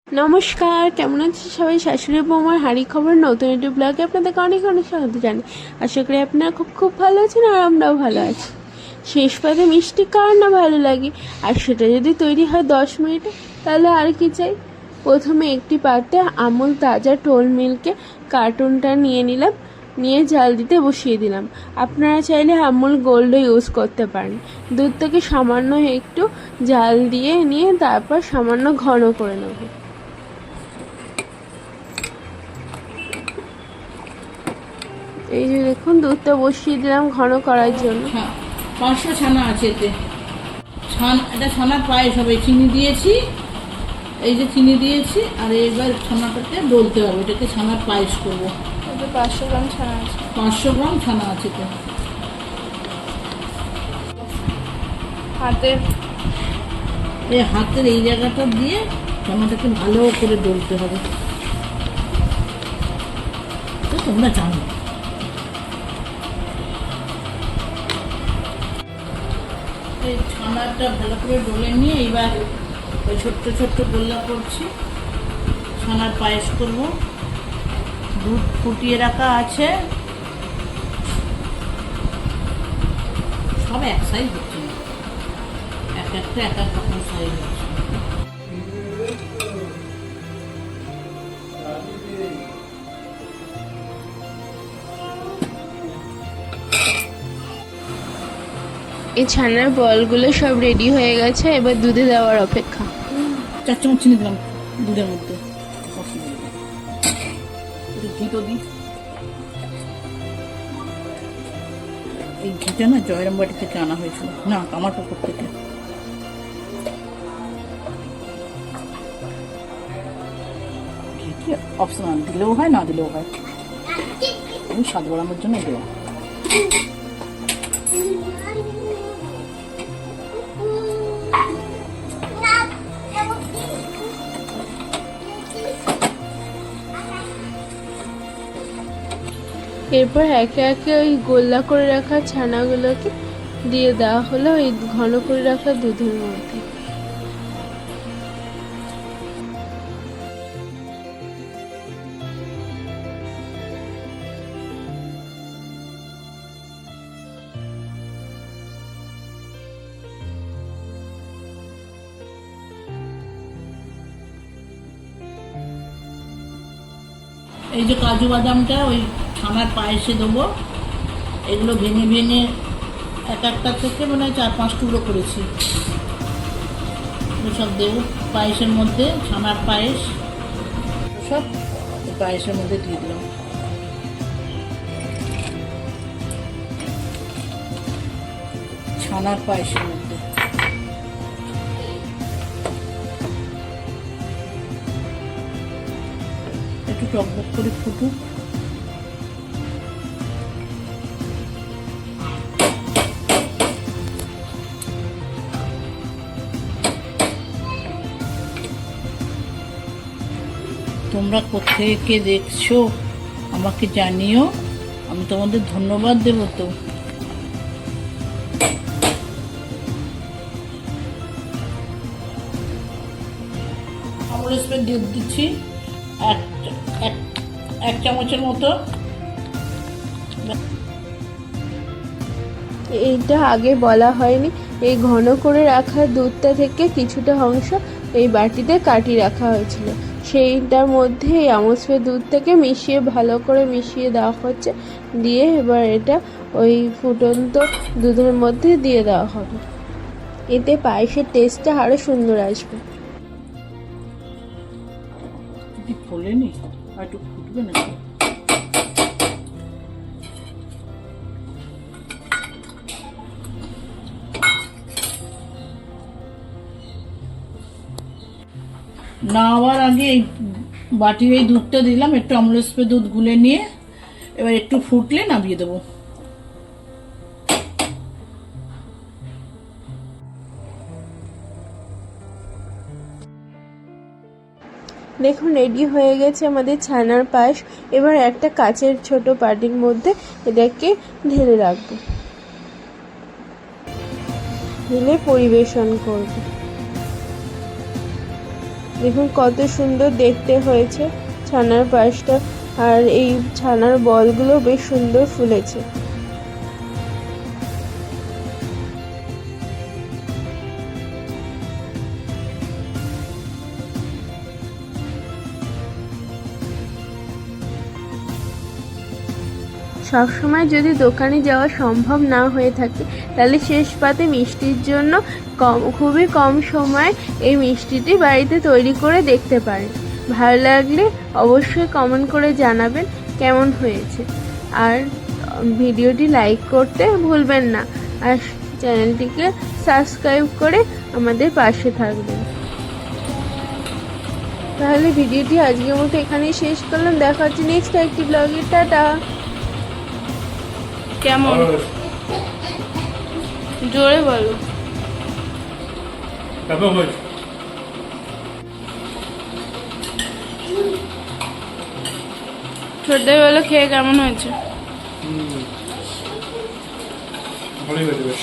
নমস্কার, কেমন আছে সবাই? শাশুড়ি বৌমার হাঁড়ি খবর নতুন একটি ব্লগে আপনাদেরকে অনেক অনেক স্বাগত জানাই। আশা করি আপনারা খুব খুব ভালো আছেন আর আমরাও ভালো আছি। শেষ পাতে মিষ্টি কার না ভালো লাগে, আর সেটা যদি তৈরি হয় 10 মিনিটে তাহলে আর কি চাই। প্রথমে একটি পাত্রে আমুল তাজা টোল মিল্কে কার্টুনটা নিয়ে নিলাম, নিয়ে জাল দিতে বসিয়ে দিলাম। আপনারা চাইলে আমুল গোল্ডও ইউজ করতে পারেন। দুধটাকে সামান্য একটু জাল দিয়ে নিয়ে তারপর সামান্য ঘন করে নেব। এই যে দেখুন, দুধটা বসিয়ে দিলাম ঘন করার জন্য। 500 ছানা আছে এতে। এটা ছানার পায়েস হবে। চিনি দিয়েছি, এই যে চিনি দিয়েছি, আর এবার ছানাটাকে ডলতে হবে। এটাকে ছানার পায়েস করবো। 500 গ্রাম ছানা আছে। 500 গ্রাম ছানা আছে তো। হাতের এই জায়গাটা দিয়ে ছানাটাকে ভালো করে ডলতে হবে। তো তোমরা জানো। এই ছানাটা ভালো করে ডলে নিয়ে এবার ওই ছোট্ট ছোট্ট গোল্লা করছি। ছানার পায়েস করব। দুধ ফুটিয়ে রাখা আছে, সব এক সাইজ হচ্ছে না, এক একটা এক এক রকম সাইজ হচ্ছে। এই ছানার বলগুলো সব রেডি হয়ে গেছে, এবার দুধে দেওয়ার অপেক্ষা। 4 চামচ চিনি দিলাম দুধের মধ্যে। ঘি তো দিই। এই ঘিটা না জয়রামবাটি থেকে আনা হয়েছিল, না কামারপুকুর থেকে। ঘি অপশনাল, দিলেও হয় না দিলেও হয়, আমি স্বাদ বাড়ানোর জন্য দেওয়া। এরপর একে একে ওই গোল্লা করে রাখা ছানাগুলোকে দিয়ে দেওয়া হলো ওই ঘন করে রাখা দুধের মধ্যে। এই যে কাজু বাদামটা ওই ছানার পায়েসে দেবো। এগুলো ভেঙে ভেঙে এক একটা থেকে মানে 4-5 টুকরো করেছি। সব দেবো পায়েসের মধ্যে। ছানার পায়েস সব পায়েসের মধ্যে দিয়ে দিলাম। ছানার পায়েসের মধ্যে একটু টকবক করে ফুটুক। তোমরা কোথেকে দেখছো আমাকে জানিও, আমি তোমাদের ধন্যবাদ দেবো। তো আমুল স্প্রে দিয়ে দিচ্ছি এক চামচের মতো। এইটা আগে বলা হয়নি, এই ঘন করে রাখা দুধটা থেকে কিছুটা অংশ এই বাটিতে কাটিয়ে রাখা হয়েছিল, সেইটার মধ্যে এই আমুল স্প্রে দুধটাকে মিশিয়ে ভালো করে মিশিয়ে দেওয়া হচ্ছে। দিয়ে এবার এটা ওই ফুটন্ত দুধের মধ্যে দিয়ে দেওয়া হবে। এতে পায়েসের টেস্টটা আরও সুন্দর আসবে। ফোলেনি আর একটু ফুটবে না। নাওয়ার আগে এই বাটির এই দুধটা দিলাম, একটু আমুল স্প্রে দুধ গুলে নিয়ে এবার একটু ফুটলে নামিয়ে দেবো। দেখুন, রেডি হয়ে গেছে আমাদের ছানার পায়েস। এবার একটা কাচের ছোট বাটির মধ্যে এটাকে ঢেলে রাখবো, ঢেলে পরিবেশন করব। দেখুন কত সুন্দর দেখতে হয়েছে ছানার পায়েসটা, আর এই ছানার বলগুলো বেশ সুন্দর ফুলেছে। সবসময় যদি দোকানে যাওয়া সম্ভব না হয়ে থাকে তাহলে শেষ পাতে মিষ্টির জন্য খুবই কম সময় এই মিষ্টিটি বাড়িতে তৈরি করে দেখতে পারেন। ভালো লাগলে অবশ্যই কমেন্ট করে জানাবেন কেমন হয়েছে, আর ভিডিওটি লাইক করতে ভুলবেন না, আর চ্যানেলটিকে সাবস্ক্রাইব করে আমাদের পাশে থাকবেন। তাহলে ভিডিওটি আজকের মতো এখানেই শেষ করলাম, দেখা হচ্ছে নেক্সট একটি ব্লগে। টাটা। কেমন জোরে বলো। ছোটদাই বলো খেয়ে কেমন হয়েছে? ভালোই হয়েছে বেশ।